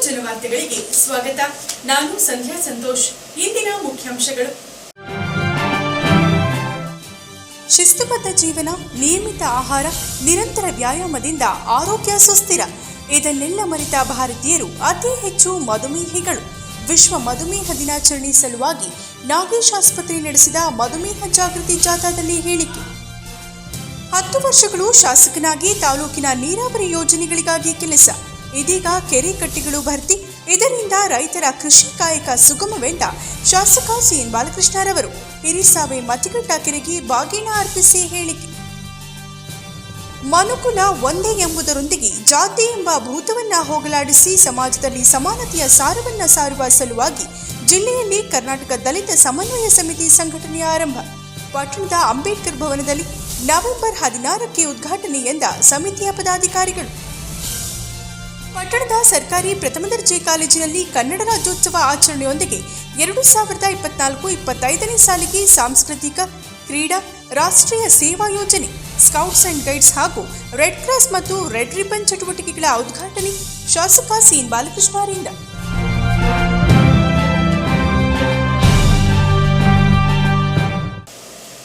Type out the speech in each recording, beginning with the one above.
ಜನವಾರ್ತೆಗಳಿಗೆ ಸ್ವಾಗತ. ನಾನು ಸಂಧ್ಯಾ ಸಂತೋಷ್. ಇಂದಿನ ಮುಖ್ಯಾಂಶಗಳು: ಶಿಸ್ತುಬದ್ಧ ಜೀವನ, ನಿಯಮಿತ ಆಹಾರ, ನಿರಂತರ ವ್ಯಾಯಾಮದಿಂದ ಆರೋಗ್ಯ ಸುಸ್ಥಿರ. ಇದನ್ನೆಲ್ಲ ಮರೆತ ಭಾರತೀಯರು ಅತಿ ಹೆಚ್ಚು ಮಧುಮೇಹಿಗಳು. ವಿಶ್ವ ಮಧುಮೇಹ ದಿನಾಚರಣೆ ಸಲುವಾಗಿ ನಾಗೇಶ್ ಆಸ್ಪತ್ರೆ ನಡೆಸಿದ ಮಧುಮೇಹ ಜಾಗೃತಿ ಜಾಥಾದಲ್ಲಿ ಹೇಳಿಕೆ. 10 ವರ್ಷಗಳು ಶಾಸಕನಾಗಿ ತಾಲೂಕಿನ ನೀರಾವರಿ ಯೋಜನೆಗಳಿಗಾಗಿ ಕೆಲಸ. ಇದೀಗ ಕೆರೆ ಕಟ್ಟೆಗಳು ಭರ್ತಿ. ಇದರಿಂದ ರೈತರ ಕೃಷಿ ಕಾಯಕ ಸುಗಮವೆಂದ ಶಾಸಕ ಸಿಎನ್ ಬಾಲಕೃಷ್ಣರವರು. ಹಿರಿಸಾವೆ ಮತಿಘಟ್ಟ ಕೆರೆಗೆ ಬಾಗಿನ ಅರ್ಪಿಸಿ ಹೇಳಿಕೆ. ಮನುಕುಲ ಒಂದೇ ಎಂಬುದರೊಂದಿಗೆ ಜಾತಿ ಎಂಬ ಭೂತವನ್ನ ಹೋಗಲಾಡಿಸಿ ಸಮಾಜದಲ್ಲಿ ಸಮಾನತೆಯ ಸಾರವನ್ನ ಸಾರುವ ಸಲುವಾಗಿ ಜಿಲ್ಲೆಯಲ್ಲಿ ಕರ್ನಾಟಕ ದಲಿತ ಸಮನ್ವಯ ಸಮಿತಿ ಸಂಘಟನೆಯ ಆರಂಭ. ಪಟ್ಟಣದ ಅಂಬೇಡ್ಕರ್ ಭವನದಲ್ಲಿ ನವೆಂಬರ್ 16ಕ್ಕೆ ಉದ್ಘಾಟನೆ ಎಂದ ಸಮಿತಿಯ ಪದಾಧಿಕಾರಿಗಳು. ಪಟ್ಟಣದ ಸರ್ಕಾರಿ ಪ್ರಥಮ ದರ್ಜೆ ಕಾಲೇಜಿನಲ್ಲಿ ಕನ್ನಡ ರಾಜ್ಯೋತ್ಸವ ಆಚರಣೆಯೊಂದಿಗೆ 2024-25ನೇ ಸಾಲಿಗೆ ಸಾಂಸ್ಕೃತಿಕ, ಕ್ರೀಡಾ, ರಾಷ್ಟ್ರೀಯ ಸೇವಾ ಯೋಜನೆ, ಸ್ಕೌಟ್ಸ್ ಅಂಡ್ ಗೈಡ್ಸ್ ಹಾಗೂ ರೆಡ್ ಕ್ರಾಸ್ ಮತ್ತು ರೆಡ್ ರಿಬನ್ ಚಟುವಟಿಕೆಗಳ ಉದ್ಘಾಟನೆ ಶಾಸಕ ಸಿಎನ್ ಬಾಲಕೃಷ್ಣರಿಂದ.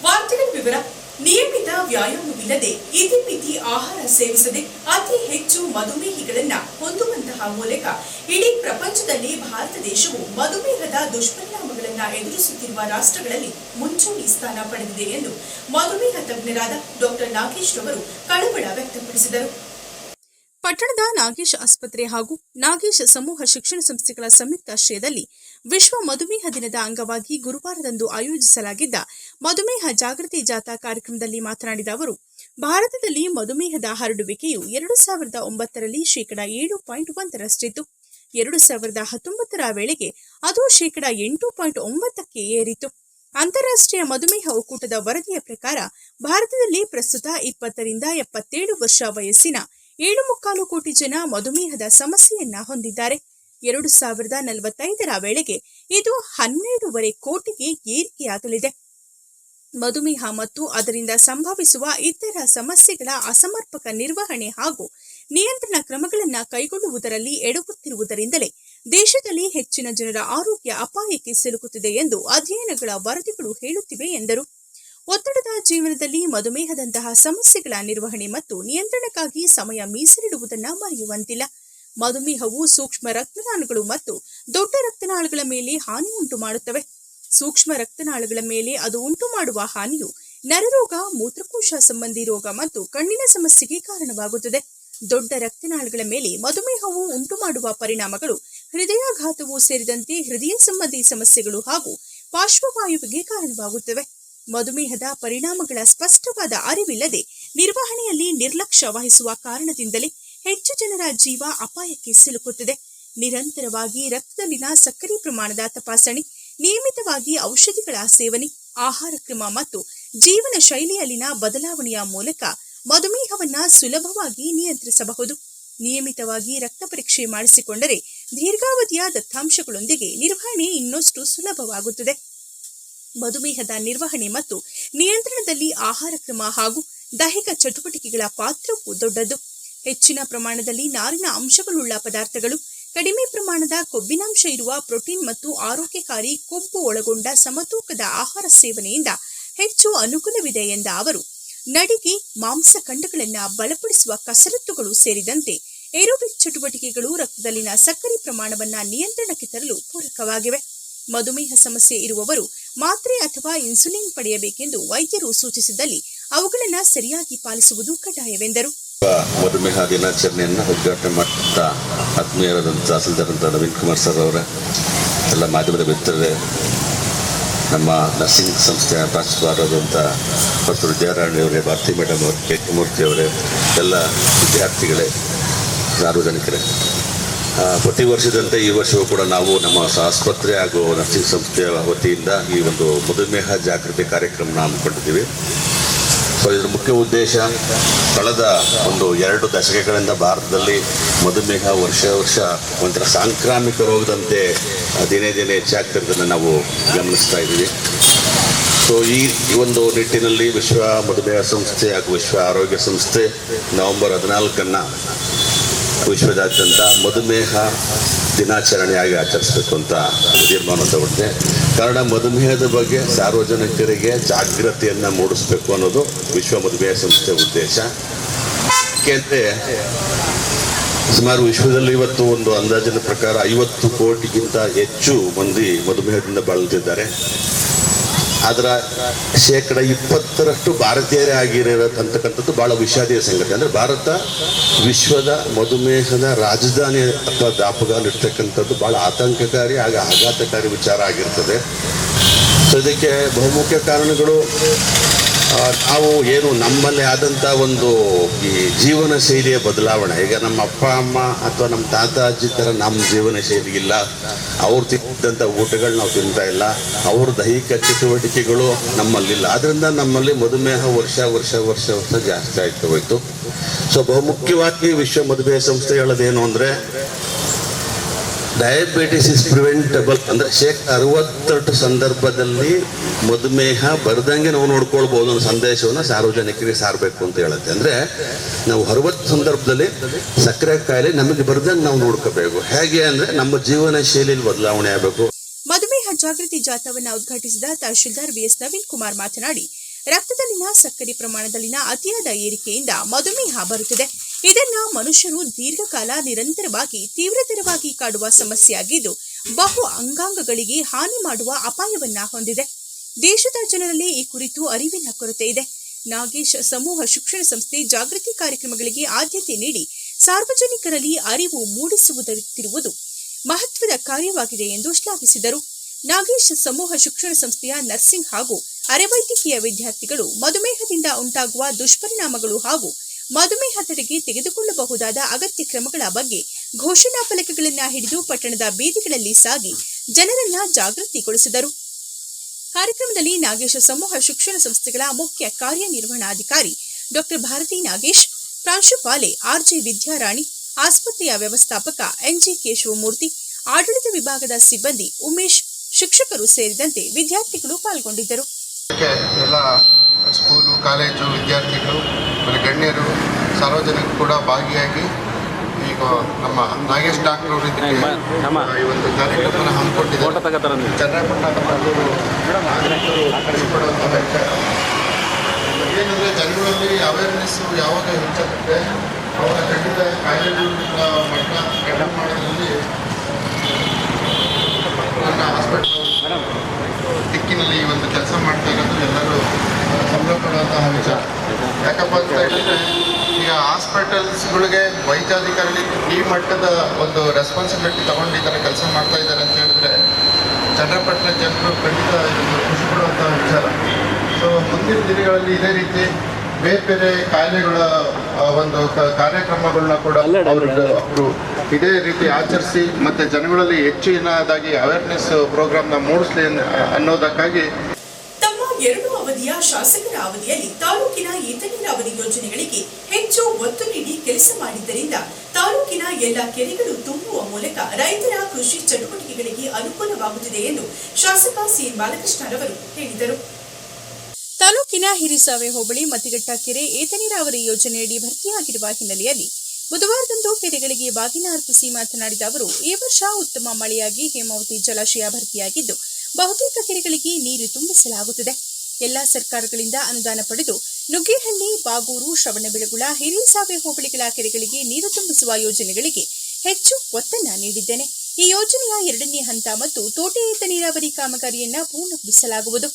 ವಾರ್ತೆಗಳ ವಿವರ. ನಿಯಮಿತ ವ್ಯಾಯಾಮವಿಲ್ಲದೆ ಇತಿಮಿತಿ ಆಹಾರ ಸೇವಿಸದೆ ಅತಿ ಹೆಚ್ಚು ಮಧುಮೇಹಿಗಳನ್ನ ಹೊಂದುವಂತಹ ಮೂಲಕ ಇಡೀ ಪ್ರಪಂಚದಲ್ಲಿ ಭಾರತ ದೇಶವು ಮಧುಮೇಹದ ದುಷ್ಪರಿಣಾಮಗಳನ್ನು ಎದುರಿಸುತ್ತಿರುವ ರಾಷ್ಟ್ರಗಳಲ್ಲಿ ಮುಂಚೂಣಿ ಸ್ಥಾನ ಪಡೆದಿದೆ ಎಂದು ಮಧುಮೇಹ ತಜ್ಞರಾದ ಡಾಕ್ಟರ್ ನಾಗೇಶ್ ರವರು ಕಳವಳ ವ್ಯಕ್ತಪಡಿಸಿದರು. ಪಟ್ಟಣದ ನಾಗೇಶ್ ಆಸ್ಪತ್ರೆ ಹಾಗೂ ನಾಗೇಶ್ ಸಮೂಹ ಶಿಕ್ಷಣ ಸಂಸ್ಥೆಗಳ ಸಂಯುಕ್ತಾಶ್ರಯದಲ್ಲಿ ವಿಶ್ವ ಮಧುಮೇಹ ದಿನದ ಅಂಗವಾಗಿ ಗುರುವಾರದಂದು ಆಯೋಜಿಸಲಾಗಿದ್ದ ಮಧುಮೇಹ ಜಾಗೃತಿ ಜಾಥಾ ಕಾರ್ಯಕ್ರಮದಲ್ಲಿ ಮಾತನಾಡಿದ ಅವರು, ಭಾರತದಲ್ಲಿ ಮಧುಮೇಹದ ಹರಡುವಿಕೆಯು 2009ರಲ್ಲಿ 7.1ರಷ್ಟಿತ್ತು. 2019ರ ವೇಳೆಗೆ ಅದು 8.9ಕ್ಕೆ ಏರಿತು. ಅಂತಾರಾಷ್ಟ್ರೀಯ ಮಧುಮೇಹ ಒಕ್ಕೂಟದ ವರದಿಯ ಪ್ರಕಾರ ಭಾರತದಲ್ಲಿ ಪ್ರಸ್ತುತ 20ರಿಂದ 77 ವರ್ಷ ವಯಸ್ಸಿನ 7.25 ಕೋಟಿ ಜನ ಮಧುಮೇಹದ ಸಮಸ್ಯೆಯನ್ನ ಹೊಂದಿದ್ದಾರೆ. 2045ರ ವೇಳೆಗೆ ಇದು 12.5 ಕೋಟಿಗೆ ಏರಿಕೆಯಾಗಲಿದೆ. ಮಧುಮೇಹ ಮತ್ತು ಅದರಿಂದ ಸಂಭವಿಸುವ ಇತರ ಸಮಸ್ಯೆಗಳ ಅಸಮರ್ಪಕ ನಿರ್ವಹಣೆ ಹಾಗೂ ನಿಯಂತ್ರಣ ಕ್ರಮಗಳನ್ನು ಕೈಗೊಳ್ಳುವುದರಲ್ಲಿ ಎಡವುತ್ತಿರುವುದರಿಂದಲೇ ದೇಶದಲ್ಲಿ ಹೆಚ್ಚಿನ ಜನರ ಆರೋಗ್ಯ ಅಪಾಯಕ್ಕೆ ಸಿಲುಕುತ್ತಿದೆ ಎಂದು ಅಧ್ಯಯನಗಳ ವರದಿಗಳು ಹೇಳುತ್ತಿವೆ ಎಂದರು. ಒತ್ತಡದ ಜೀವನದಲ್ಲಿ ಮಧುಮೇಹದಂತಹ ಸಮಸ್ಯೆಗಳ ನಿರ್ವಹಣೆ ಮತ್ತು ನಿಯಂತ್ರಣಕ್ಕಾಗಿ ಸಮಯ ಮೀಸಲಿಡುವುದನ್ನು ಮರೆಯುವಂತಿಲ್ಲ. ಮಧುಮೇಹವು ಸೂಕ್ಷ್ಮ ರಕ್ತನಾಳಗಳು ಮತ್ತು ದೊಡ್ಡ ರಕ್ತನಾಳಗಳ ಮೇಲೆ ಹಾನಿ ಉಂಟು ಮಾಡುತ್ತವೆ. ಸೂಕ್ಷ್ಮ ರಕ್ತನಾಳಗಳ ಮೇಲೆ ಅದು ಉಂಟು ಮಾಡುವ ಹಾನಿಯು ನರರೋಗ, ಮೂತ್ರಕೋಶ ಸಂಬಂಧಿ ರೋಗ ಮತ್ತು ಕಣ್ಣಿನ ಸಮಸ್ಯೆಗೆ ಕಾರಣವಾಗುತ್ತದೆ. ದೊಡ್ಡ ರಕ್ತನಾಳಗಳ ಮೇಲೆ ಮಧುಮೇಹವು ಉಂಟು ಮಾಡುವ ಪರಿಣಾಮಗಳು ಹೃದಯಾಘಾತವೂ ಸೇರಿದಂತೆ ಹೃದಯ ಸಂಬಂಧಿ ಸಮಸ್ಯೆಗಳು ಹಾಗೂ ಪಾರ್ಶ್ವವಾಯುವಿಗೆ ಕಾರಣವಾಗುತ್ತವೆ. ಮಧುಮೇಹದ ಪರಿಣಾಮಗಳ ಸ್ಪಷ್ಟವಾದ ಅರಿವಿಲ್ಲದೆ ನಿರ್ವಹಣೆಯಲ್ಲಿ ನಿರ್ಲಕ್ಷ್ಯ ವಹಿಸುವ ಕಾರಣದಿಂದಲೇ ಹೆಚ್ಚು ಜನರ ಜೀವ ಅಪಾಯಕ್ಕೆ ಸಿಲುಕುತ್ತಿದೆ. ನಿರಂತರವಾಗಿ ರಕ್ತದಲ್ಲಿನ ಸಕ್ಕರೆ ಪ್ರಮಾಣದ ತಪಾಸಣೆ, ನಿಯಮಿತವಾಗಿ ಔಷಧಿಗಳ ಸೇವನೆ, ಆಹಾರ ಕ್ರಮ ಮತ್ತು ಜೀವನ ಶೈಲಿಯಲ್ಲಿನ ಬದಲಾವಣೆಯ ಮೂಲಕ ಮಧುಮೇಹವನ್ನ ಸುಲಭವಾಗಿ ನಿಯಂತ್ರಿಸಬಹುದು. ನಿಯಮಿತವಾಗಿ ರಕ್ತ ಪರೀಕ್ಷೆ ಮಾಡಿಸಿಕೊಂಡರೆ ದೀರ್ಘಾವಧಿಯ ದತ್ತಾಂಶಗಳೊಂದಿಗೆ ನಿರ್ವಹಣೆ ಇನ್ನಷ್ಟು ಸುಲಭವಾಗುತ್ತದೆ. ಮಧುಮೇಹದ ನಿರ್ವಹಣೆ ಮತ್ತು ನಿಯಂತ್ರಣದಲ್ಲಿ ಆಹಾರ ಕ್ರಮ ಹಾಗೂ ದೈಹಿಕ ಚಟುವಟಿಕೆಗಳ ಪಾತ್ರವೂ ದೊಡ್ಡದು. ಹೆಚ್ಚಿನ ಪ್ರಮಾಣದಲ್ಲಿ ನಾರಿನ ಅಂಶಗಳುಳ್ಳ ಪದಾರ್ಥಗಳು, ಕಡಿಮೆ ಪ್ರಮಾಣದ ಕೊಬ್ಬಿನಾಂಶ ಇರುವ ಪ್ರೋಟೀನ್ ಮತ್ತು ಆರೋಗ್ಯಕಾರಿ ಕೊಬ್ಬು ಒಳಗೊಂಡ ಸಮತೂಕದ ಆಹಾರ ಸೇವನೆಯಿಂದ ಹೆಚ್ಚು ಅನುಕೂಲವಿದೆ ಎಂದ ಅವರು, ನಡಿಗೆ, ಮಾಂಸಖಂಡಗಳನ್ನು ಬಲಪಡಿಸುವ ಕಸರತ್ತುಗಳು ಸೇರಿದಂತೆ ಏರೋಬಿಕ್ ಚಟುವಟಿಕೆಗಳು ರಕ್ತದಲ್ಲಿನ ಸಕ್ಕರೆ ಪ್ರಮಾಣವನ್ನು ನಿಯಂತ್ರಣಕ್ಕೆ ತರಲು ಪೂರಕವಾಗಿವೆ. ಮಧುಮೇಹ ಸಮಸ್ಯೆ ಇರುವವರು ಮಾತ್ರೆ ಅಥವಾ ಇನ್ಸುಲಿನ್ ಪಡೆಯಬೇಕೆಂದು ವೈದ್ಯರು ಸೂಚಿಸಿದಲ್ಲಿ ಅವುಗಳನ್ನು ಸರಿಯಾಗಿ ಪಾಲಿಸುವುದು ಕಡ್ಡಾಯವೆಂದರು. ಮಧುಮೇಹ ದಿನಾಚರಣೆಯನ್ನು ಉದ್ಘಾಟನೆ ಮಾಡಿದ ಆತ್ಮೀಯರಾದಂಥ ತಹಸೀಲ್ದಾರ್ ನವೀನ್ ಕುಮಾರ್ ಸರ್ ಅವರ, ಎಲ್ಲ ಮಾಧ್ಯಮದ ಮಿತ್ರರೇ, ನಮ್ಮ ನರ್ಸಿಂಗ್ ಸಂಸ್ಥೆಯ ಪ್ರಾಂಶುಪಾಲರಾದಂಥ ಡಾಕ್ಟರ್ ವಿದ್ಯಾರಾಣಿಯವರೇ, ಭಾರತಿ ಮೇಡಮ್ ಅವರು, ಕೆ ಮೂರ್ತಿಯವರೇ, ಎಲ್ಲ ವಿದ್ಯಾರ್ಥಿಗಳೇ, ಸಾರ್ವಜನಿಕರೇ, ಪ್ರತಿ ವರ್ಷದಂತೆ ಈ ವರ್ಷವೂ ಕೂಡ ನಾವು ನಮ್ಮ ಆಸ್ಪತ್ರೆ ಹಾಗೂ ನರ್ಸಿಂಗ್ ಸಂಸ್ಥೆಯ ವತಿಯಿಂದ ಈ ಒಂದು ಮಧುಮೇಹ ಜಾಗೃತಿ ಕಾರ್ಯಕ್ರಮನ ಹಮ್ಮಿಕೊಂಡಿದ್ದೀವಿ. ಸೊ ಇದರ ಮುಖ್ಯ ಉದ್ದೇಶ, ಕಳೆದ 2 ದಶಕಗಳಿಂದ ಭಾರತದಲ್ಲಿ ಮಧುಮೇಹ ವರ್ಷ ಒಂಥರ ಸಾಂಕ್ರಾಮಿಕ ರೋಗದಂತೆ ದಿನೇ ದಿನೇ ಹೆಚ್ಚಾಗ್ತಿರೋದನ್ನು ನಾವು ಗಮನಿಸ್ತಾ ಇದ್ದೀವಿ. ಸೊ ಈ ಒಂದು ನಿಟ್ಟಿನಲ್ಲಿ ವಿಶ್ವ ಮಧುಮೇಹ ಸಂಸ್ಥೆ ಹಾಗೂ ವಿಶ್ವ ಆರೋಗ್ಯ ಸಂಸ್ಥೆ ನವೆಂಬರ್ 14 ವಿಶ್ವದಾದ್ಯಂತ ಮಧುಮೇಹ ದಿನಾಚರಣೆಯಾಗಿ ಆಚರಿಸಬೇಕು ಅಂತ ತೀರ್ಮಾನ ತಗೊಂಡೆ. ಕಾರಣ ಮಧುಮೇಹದ ಬಗ್ಗೆ ಸಾರ್ವಜನಿಕರಿಗೆ ಜಾಗೃತಿಯನ್ನು ಮೂಡಿಸಬೇಕು ಅನ್ನೋದು ವಿಶ್ವ ಮಧುಮೇಹ ಸಂಸ್ಥೆ ಉದ್ದೇಶ. ಏಕೆಂದರೆ ಸುಮಾರು ವಿಶ್ವದಲ್ಲಿ ಇವತ್ತು ಒಂದು ಅಂದಾಜಿನ ಪ್ರಕಾರ 50 ಕೋಟಿಗಿಂತ ಹೆಚ್ಚು ಮಂದಿ ಮಧುಮೇಹದಿಂದ ಬಳಲ್ತಿದ್ದಾರೆ. ಅದರ 20% ಭಾರತೀಯರೇ ಆಗಿರತಕ್ಕಂಥದ್ದು ಬಹಳ ವಿಷಾದಿಯ ಸಂಗತಿ. ಅಂದರೆ ಭಾರತ ವಿಶ್ವದ ಮಧುಮೇಹದ ರಾಜಧಾನಿ ಅಥವಾ ದಾಪುಗಾಲಿರ್ತಕ್ಕಂಥದ್ದು ಬಹಳ ಆತಂಕಕಾರಿ ಹಾಗೂ ಆಘಾತಕಾರಿ ವಿಚಾರ ಆಗಿರ್ತದೆ. ಸೊ ಇದಕ್ಕೆ ಬಹುಮುಖ್ಯ ಕಾರಣಗಳು ನಾವು ಏನು ನಮ್ಮಲ್ಲಿ ಆದಂಥ ಒಂದು ಈ ಜೀವನ ಶೈಲಿಯ ಬದಲಾವಣೆ. ಈಗ ನಮ್ಮ ಅಪ್ಪ ಅಮ್ಮ ಅಥವಾ ನಮ್ಮ ತಾತ ಅಜ್ಜಿ ಥರ ನಮ್ಮ ಜೀವನ ಶೈಲಿ ಇಲ್ಲ. ಅವ್ರು ತಿಂದಂಥ ಊಟಗಳು ನಾವು ತಿಂತಾ ಇಲ್ಲ, ಅವ್ರ ದೈಹಿಕ ಚಟುವಟಿಕೆಗಳು ನಮ್ಮಲ್ಲಿಲ್ಲ. ಆದ್ದರಿಂದ ನಮ್ಮಲ್ಲಿ ಮಧುಮೇಹ ವರ್ಷ ಜಾಸ್ತಿ ಆಗ್ತಾ ಹೋಯ್ತು. ಸೊ ಬಹುಮುಖ್ಯವಾಗಿ ವಿಶ್ವ ಮಧುಮೇಹ ಸಂಸ್ಥೆ ಹೇಳೋದೇನು ಅಂದರೆ ಡಯಾಬಿಟಿಸ್ ಇಸ್ ಪ್ರಿವೆಂಟಬಲ್. ಅಂದರೆ 60% ಸಂದರ್ಭದಲ್ಲಿ ಮಧುಮೇಹ ಬರ್ದಂಗೆ ನಾವು ನೋಡ್ಕೊಳ್ಬೋದು ಅನ್ನೋ ಸಂದೇಶವನ್ನು ಸಾರ್ವಜನಿಕರಿಗೆ ಸಾರಬೇಕು ಅಂತ ಹೇಳುತ್ತೆ. ಅಂದರೆ ನಾವು 60 ಸಂದರ್ಭದಲ್ಲಿ ಸಕ್ಕರೆ ಕಾಯಿಲೆ ನಮಗೆ ಬರ್ದಂಗೆ ನಾವು ನೋಡ್ಕೋಬೇಕು. ಹೇಗೆ ಅಂದರೆ ನಮ್ಮ ಜೀವನ ಶೈಲಿಯಲ್ಲಿ ಬದಲಾವಣೆ ಆಗಬೇಕು. ಮಧುಮೇಹ ಜಾಗೃತಿ ಜಾಥಾವನ್ನು ಉದ್ಘಾಟಿಸಿದ ತಹಶೀಲ್ದಾರ್ ಬಿಎಸ್ ನವೀನ್ ಕುಮಾರ್ ಮಾತನಾಡಿ, ರಕ್ತದಲ್ಲಿನ ಸಕ್ಕರೆ ಪ್ರಮಾಣದಲ್ಲಿನ ಅತಿಯಾದ ಏರಿಕೆಯಿಂದ ಮಧುಮೇಹ ಬರುತ್ತದೆ. ಇದನ್ನ ಮನುಷ್ಯರು ದೀರ್ಘಕಾಲ ನಿರಂತರವಾಗಿ ತೀವ್ರತರವಾಗಿ ಕಾಡುವ ಸಮಸ್ಯೆಯಾಗಿದ್ದು ಬಹು ಅಂಗಾಂಗಗಳಿಗೆ ಹಾನಿ ಮಾಡುವ ಅಪಾಯವನ್ನ ಹೊಂದಿದೆ. ದೇಶದ ಜನರಲ್ಲಿ ಈ ಕುರಿತು ಅರಿವಿನ ಕೊರತೆ ಇದೆ. ನಾಗೇಶ್ ಸಮೂಹ ಶಿಕ್ಷಣ ಸಂಸ್ಥೆ ಜಾಗೃತಿ ಕಾರ್ಯಕ್ರಮಗಳಿಗೆ ಆದ್ಯತೆ ನೀಡಿ ಸಾರ್ವಜನಿಕರಲ್ಲಿ ಅರಿವು ಮೂಡಿಸುತ್ತಿರುವುದು ಮಹತ್ವದ ಕಾರ್ಯವಾಗಿದೆ ಎಂದು ಶ್ಲಾಘಿಸಿದರು. ನಾಗೇಶ್ ಸಮೂಹ ಶಿಕ್ಷಣ ಸಂಸ್ಥೆಯ ನರ್ಸಿಂಗ್ ಹಾಗೂ ಅರೆವೈದ್ಯಕೀಯ ವಿದ್ಯಾರ್ಥಿಗಳು ಮಧುಮೇಹದಿಂದ ಉಂಟಾಗುವ ದುಷ್ಪರಿಣಾಮಗಳು ಹಾಗೂ ಮಧುಮೇಹ ತಡೆಗೆ ತೆಗೆದುಕೊಳ್ಳಬಹುದಾದ ಅಗತ್ಯ ಕ್ರಮಗಳ ಬಗ್ಗೆ ಘೋಷಣಾ ಫಲಕಗಳನ್ನು ಹಿಡಿದು ಪಟ್ಟಣದ ಬೀದಿಗಳಲ್ಲಿ ಸಾಗಿ ಜನರನ್ನ ಜಾಗೃತಿಗೊಳಿಸಿದರು. ಕಾರ್ಯಕ್ರಮದಲ್ಲಿ ನಾಗೇಶ್ ಸಮೂಹ ಶಿಕ್ಷಣ ಸಂಸ್ಥೆಗಳ ಮುಖ್ಯ ಕಾರ್ಯನಿರ್ವಹಣಾಧಿಕಾರಿ ಡಾಕ್ಟರ್ ಭಾರತಿ ನಾಗೇಶ್, ಪ್ರಾಂಶುಪಾಲೆ ಆರ್ಜೆ ವಿದ್ಯಾರಾಣಿ, ಆಸ್ಪತ್ರೆಯ ವ್ಯವಸ್ಥಾಪಕ ಎನ್ಜಿ ಕೇಶವಮೂರ್ತಿ, ಆಡಳಿತ ವಿಭಾಗದ ಸಿಬ್ಬಂದಿ ಉಮೇಶ್, ಶಿಕ್ಷಕರು ಸೇರಿದಂತೆ ವಿದ್ಯಾರ್ಥಿಗಳು ಪಾಲ್ಗೊಂಡಿದ್ದರು. ಎಲ್ಲ ಸ್ಕೂಲು, ಕಾಲೇಜು ವಿದ್ಯಾರ್ಥಿಗಳು, ಗಣ್ಯರು, ಸಾರ್ವಜನಿಕರು ಕೂಡ ಭಾಗಿಯಾಗಿ ಈಗ ನಮ್ಮ ನಾಗೇಶ್ ಡಾಕ್ಟರ್ ಅವರು ಈ ಒಂದು ಕಾರ್ಯಕ್ರಮವನ್ನು ಹಮ್ಮಿಕೊಂಡಿದ್ದಾರೆ. ಚನ್ನಪಟ್ಟಣ ಏನಂದರೆ ಜನಗಳಲ್ಲಿ ಅವೇರ್ನೆಸ್ಸು ಯಾವಾಗ ಹೆಚ್ಚಾಗುತ್ತೆ ಅವಾಗ ಖಂಡಿತ ಕಾಯಿಲೆಗಳ ಮಟ್ಟ ಕಡಿಮೆ ಮಾಡೋದ್ರಲ್ಲಿ ನನ್ನ ಹಾಸ್ಪಿಟಲ್ ದಿಕ್ಕಿನಲ್ಲಿ ಈ ಒಂದು ಕೆಲಸ ಮಾಡ್ತಾ ಇರೋದು ಎಲ್ಲರೂ ಸಂಬಳ ಪಡುವಂತಹ ವಿಚಾರ. ಯಾಕಪ್ಪ ಅಂತ ಹೇಳಿದ್ರೆ ಈಗ ಹಾಸ್ಪಿಟಲ್ಸ್ಗಳಿಗೆ ವೈದ್ಯಾಧಿಕಾರಿ ಈ ಮಟ್ಟದ ಒಂದು ರೆಸ್ಪಾನ್ಸಿಬಿಲಿಟಿ ತಗೊಂಡಿದ್ದಾರೆ, ಕೆಲಸ ಮಾಡ್ತಾ ಇದ್ದಾರೆ ಅಂತ ಹೇಳಿದ್ರೆ ಚನ್ನಪಟ್ಟಣ ಜನರು ಖಂಡಿತ ಇದನ್ನು ಖುಷಿ ಪಡುವಂತಹ ವಿಚಾರ. ಸೊ ಮುಂದಿನ ದಿನಗಳಲ್ಲಿ ಇದೇ ರೀತಿ ಬೇರೆ ಬೇರೆ ಕಾಯಿಲೆಗಳ ಒಂದು ಕಾರ್ಯಕ್ರಮಗಳನ್ನ ಕೂಡ ಅವರು ಇದೇ ರೀತಿ ಆಚರಿಸಿ ಮತ್ತು ಜನಗಳಲ್ಲಿ ಹೆಚ್ಚಿನದಾಗಿ ಅವೇರ್ನೆಸ್ ಪ್ರೋಗ್ರಾಮ್ನ ಮೂಡಿಸಲಿ ಅನ್ನೋದಕ್ಕಾಗಿ ತಮ್ಮ 2 ಅವಧಿಯ ಶಾಸಕರ ಅವಧಿಯಲ್ಲಿ ತಾಲೂಕಿನ ಏತ ನೀರಾವರಿ ಯೋಜನೆಗಳಿಗೆ ಹೆಚ್ಚು ಒತ್ತು ನೀಡಿ ಕೆಲಸ ಮಾಡಿದ್ದರಿಂದ ತಾಲೂಕಿನ ಎಲ್ಲ ಕೆರೆಗಳು ತುಂಬುವ ಮೂಲಕ ರೈತರ ಕೃಷಿ ಚಟುವಟಿಕೆಗಳಿಗೆ ಅನುಕೂಲವಾಗುತ್ತಿದೆ ಎಂದು ಶಾಸಕ ಸಿಎನ್ ಬಾಲಕೃಷ್ಣರವರು ಹೇಳಿದರು. ತಾಲೂಕಿನ ಹಿರಿಸಾವೆ ಹೋಬಳಿ ಮತಿಘಟ್ಟ ಕೆರೆ ಏತ ನೀರಾವರಿ ಯೋಜನೆಯಡಿ ಭರ್ತಿಯಾಗಿರುವ ಹಿನ್ನೆಲೆಯಲ್ಲಿ ಬುಧವಾರದಂದು ಕೆರೆಗಳಿಗೆ ಬಾಗಿನ ಅರ್ಪಿಸಿ ಮಾತನಾಡಿದ ಅವರು, ಈ ವರ್ಷ ಉತ್ತಮ ಮಳೆಯಾಗಿ ಹೇಮಾವತಿ ಜಲಾಶಯ ಭರ್ತಿಯಾಗಿದ್ದು ಬಹುತೇಕ ಕೆರೆಗಳಿಗೆ ನೀರು ತುಂಬಿಸಲಾಗುತ್ತಿದೆ. ಎಲ್ಲಾ ಸರ್ಕಾರಗಳಿಂದ ಅನುದಾನ ಪಡೆದು ನುಗ್ಗೇಹಳ್ಳಿ, ಬಾಗೂರು, ಶ್ರವಣಬೆಳಗೊಳ, ಹಿರಿಸಾವೆ ಹೋಬಳಿಗಳ ಕೆರೆಗಳಿಗೆ ನೀರು ತುಂಬಿಸುವ ಯೋಜನೆಗಳಿಗೆ ಹೆಚ್ಚು ಒತ್ತನ್ನ ನೀಡಿದ್ದೇನೆ. ಈ ಯೋಜನೆಯ 2ನೇ ಹಂತ ಮತ್ತು ತೋಟೆ ಏತ ನೀರಾವರಿ ಕಾಮಗಾರಿಯನ್ನ ಪೂರ್ಣಗೊಳಿಸಲಾಗುವುದು.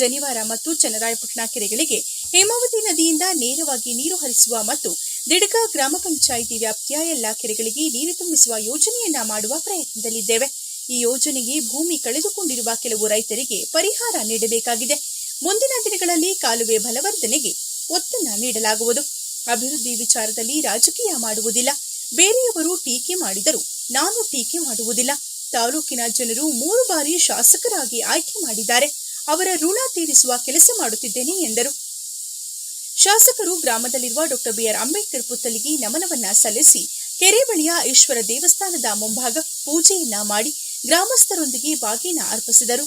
ಜನಿವಾರ ಮತ್ತು ಚನ್ನರಾಯಪಟ್ಟಣ ಕೆರೆಗಳಿಗೆ ಹೇಮಾವತಿ ನದಿಯಿಂದ ನೇರವಾಗಿ ನೀರು ಹರಿಸುವ ಮತ್ತು ದಿಡಗ ಗ್ರಾಮ ಪಂಚಾಯಿತಿ ವ್ಯಾಪ್ತಿಯ ಎಲ್ಲಾ ಕೆರೆಗಳಿಗೆ ನೀರು ತುಂಬಿಸುವ ಯೋಜನೆಯನ್ನ ಮಾಡುವ ಪ್ರಯತ್ನದಲ್ಲಿದ್ದೇವೆ. ಈ ಯೋಜನೆಗೆ ಭೂಮಿ ಕಳೆದುಕೊಂಡಿರುವ ಕೆಲವು ರೈತರಿಗೆ ಪರಿಹಾರ ನೀಡಬೇಕಾಗಿದೆ. ಮುಂದಿನ ದಿನಗಳಲ್ಲಿ ಕಾಲುವೆ ಬಲವರ್ಧನೆಗೆ ಒತ್ತನ್ನ ನೀಡಲಾಗುವುದು. ಅಭಿವೃದ್ಧಿ ವಿಚಾರದಲ್ಲಿ ರಾಜಕೀಯ ಮಾಡುವುದಿಲ್ಲ. ಬೇರೆಯವರು ಟೀಕೆ ಮಾಡಿದರೂ ನಾನು ಟೀಕೆ ಮಾಡುವುದಿಲ್ಲ. ತಾಲೂಕಿನ ಜನರು 3 ಬಾರಿ ಶಾಸಕರಾಗಿ ಆಯ್ಕೆ ಮಾಡಿದ್ದಾರೆ. ಅವರ ಋಣ ತೀರಿಸುವ ಕೆಲಸ ಮಾಡುತ್ತಿದ್ದೇನೆ ಎಂದರು. ಶಾಸಕರು ಗ್ರಾಮದಲ್ಲಿರುವ ಡಾಕ್ಟರ್ ಬಿಆರ್ ಅಂಬೇಡ್ಕರ್ ಪುತ್ಥಳಿಗೆ ನಮನವನ್ನ ಸಲ್ಲಿಸಿ ಕೆರೆ ಬಳಿಯ ಈಶ್ವರ ದೇವಸ್ಥಾನದ ಮುಂಭಾಗ ಪೂಜೆಯನ್ನ ಮಾಡಿ ಗ್ರಾಮಸ್ಥರೊಂದಿಗೆ ಬಾಗಿನ ಅರ್ಪಿಸಿದರು.